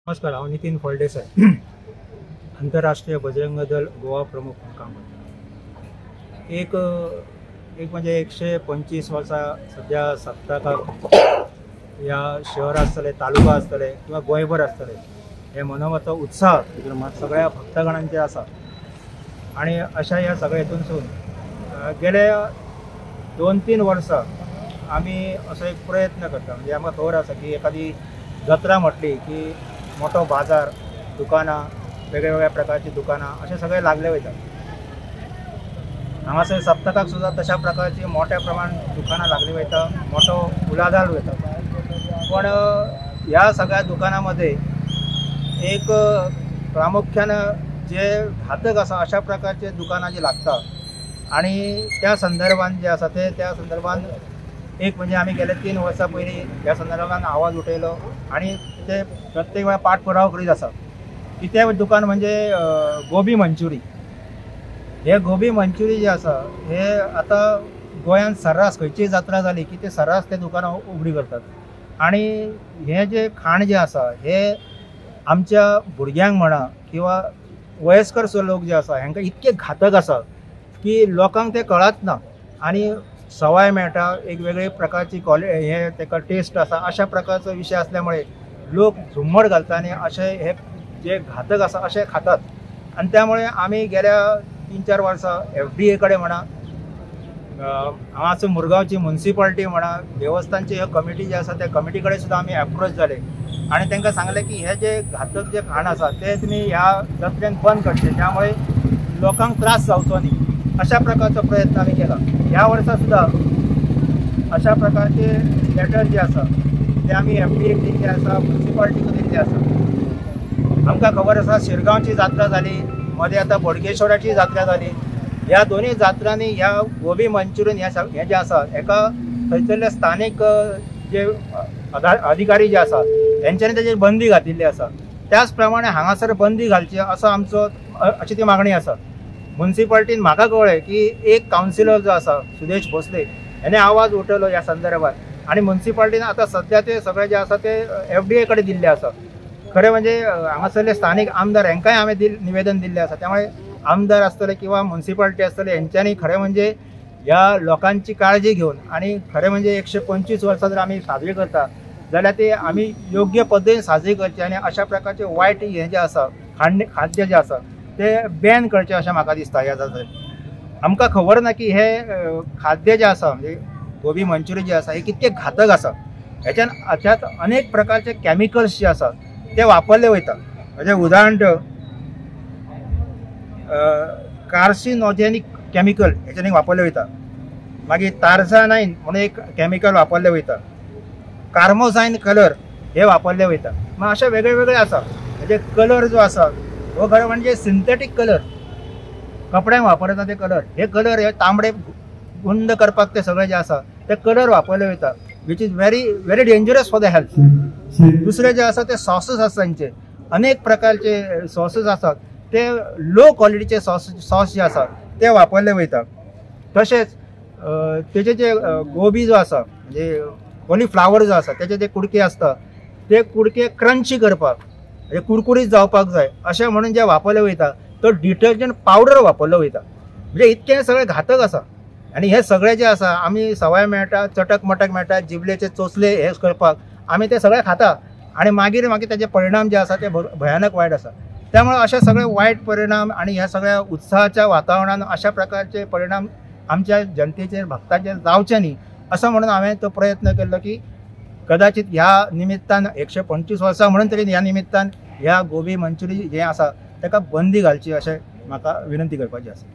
नमस्कार, हांव नितीन फळदेसाय, आंतरराष्ट्रीय बजरंग दल गोवा प्रमुख म्हणून काम करता। एक म्हणजे 125 वर्सां सध्या सप्तकाक ह्या शहर आसतले, तालुका आसतले किंवा गोंयभर आसतले, हे मनोवपाचो उत्साह सगळ्या भक्तगणांचे आसा। आणि अशा ह्या सगळ्या हेतूनसून गेले 2-3 वर्सां आमी असो एक प्रयत्न करता। म्हणजे आमकां खबर आसा की एखादी जात्रा म्हटली की मोठो बाजार, दुकानां, वेगवेगळ्या प्रकारची दुकानां असे सगळे लागले वयतात। हांगासर सप्तकाक सुद्दां तशा प्रकारची मोठ्या प्रमाणात दुकानां लागली वयता, मोठो उलाढाल वयता। पण ह्या सगळ्या दुकानांमध्ये एक प्रामुख्यानं जे घातक आसा अशा प्रकारचे दुकानां जी लागता आणि त्या संदर्भात जे आसा त्या संदर्भात एक म्हणजे आम्ही गेले 3 वर्सां पयलीं ह्या संदर्भात आवाज उठयलो आणि ते प्रत्येक वेळा पाठपुरावो करीत आसा की ते दुकान म्हणजे गोबी मंचुरी। हे गोबी मंचुरी जे आसा हे आता गोंयांत सर्रास खंयचीय जात्रा जाली की ते सर्रास ते दुकानां उगडी करतात। आणि हे जे खाण जे आसा हे आमच्या भुरग्यांक म्हणा किंवा वयस्कर लोक जे आसा हांकां इतके घातक आसा की लोकांक ते कळत ना आणि सवाय मेळटा, एक वेगळे प्रकारची हे तेका टेस्ट आसा, अशा प्रकारचो विषय असल्यामुळे लोक झुम्मड घालता आणि असे हे जे घातक आसा असे खातात। आणि त्यामुळे आम्ही गेल्या 3-4 वर्सां FDA कडे म्हणा, हांगासर मुरगांवची म्युनिसिपालिटी म्हणा, देवस्थानची ह्यो कमिटी जे आसा त्या कमिटी कडेन सुद्दां आमी अप्रोच जाले आणि तांकां सांगले की हे जे घातक जे खाण आसा ते तुमी ह्या जात्रेन बंद करचे, त्यामुळे लोकांक त्रास जावचो न्ही, अशा प्रकारचो प्रयत्न आमी केला। ह्या वर्सा सुद्दां अशा प्रकारचे लेटर जे आसा ते आमी FDA दिल्ले आसा, म्युनिसिपालिटीक दिल्ले आसा। आमकां खबर आसा शिरगांवची जात्रा जाली, मध्ये आता बोडगेश्वराची जात्रा जाली। ह्या दोन्ही जात्रांनी ह्या गोबी मंचुरियन हे जे आसा हेका थंयसरले स्थानिक जे अधिकारी जे आसा त्यांच्यानी तेजेर बंदी घातिल्ली आसा। त्याच प्रमाणे हांगासर बंदी घालची असो आमचो अशी ती मागणी आसा। म्युनिसिपालिटीन म्हाका कळ्ळें की एक कावन्सिलर जो आसा सुदेश भोसले हेणे आवाज उठयलो ह्या संदर्भात आणि म्युनिसिपालिटीन आता सध्या ते सगळे जे आसा ते FDA कडे दिल्ले आसा। खरें म्हणजे हांगासरले स्थानिक आमदार हांकांय हांवें निवेदन दिल्लें आसा, त्यामुळे आमदार आसतले किंवा म्युनिसिपालिटी आसतले हेंच्यांनी खरें म्हणजे ह्या लोकांची काळजी घेवन आणि खरें म्हणजे 125 वर्सां जर आमी साजरी करता जाल्यार ते आमी योग्य पद्दतीन साजरी करची आणि अशा प्रकारचे वायट हे जे आसा खाद्य जे आसा ते बॅन करचे अशें म्हाका दिसता। ह्या जात्रेक आमकां खबर ना की हे खाद्य जे आसा म्हणजे गोबी मंचुरी जे आसा हे कितके घातक आसा। हाच्यात अनेक प्रकारचे कॅमिकल्स जे आसा ते वापरले वयता। म्हणजे उदाहरण कार्सिनोजेनिक केमिकल हेच्यानी वापरले वयता, मागीर टार्झानाइन म्हणून एक केमिकल वापरले वयता, कार्मोझाइन कलर हे वापरले वयता। मग अशे वेगळे वेगळे आसा। म्हणजे कलर जो आसा हो खरं म्हणजे सिंथेटीक कलर, कपड्यांक वापरता ते कलर, हे कलर हे तांबडे गुंड करपाक ते सगळे जे आसा ते कलर वापरले वयता, which is very dangerous for the health. दुसरे जे आसा ते सॉसेस आसा, तांचे अनेक प्रकारचे सॉसेस आसात, ते लो क्वालिटीचे सॉस जे आसा ते वापरले वयता। तशेंच तेजे जे गोबी जो आसा म्हणजे कॉलीफ्लावर जो आसा त्याचे जे कुडके आसता ते कुडके क्रंची करपाक म्हणजे कुरकुरीत जावपाक जाय अशें म्हणून जे वापरले वयता तो डिटर्जंट पावडर वापरलो वयता। म्हणजे इतके सगळे घातक आसा। आणि हे सगळे जे आसा आमी सवाय मेळटा, चटक मटक मेळटा, जिबलेचे चोचले हे करपाक आमी ते सगळे खाता आणि मागीर त्याचे परिणाम जे आसा ते भयानक वायट आसा। त्यामुळे अशा सगळे वाईट परिणाम आणि ह्या सगळ्या उत्साहाच्या वातावरणात अशा प्रकारचे परिणाम आमच्या जनतेचेर भक्तांचेर जावचे न्ही असं म्हणून हांवें तो प्रयत्न केलो की कदाचित ह्या निमित्तान 125 वर्सां म्हणून तरी ह्या निमित्तान ह्या गोबी मंचुरी जे आसा ताका बंदी घालची अशें म्हाका विनंती करपाची आसा।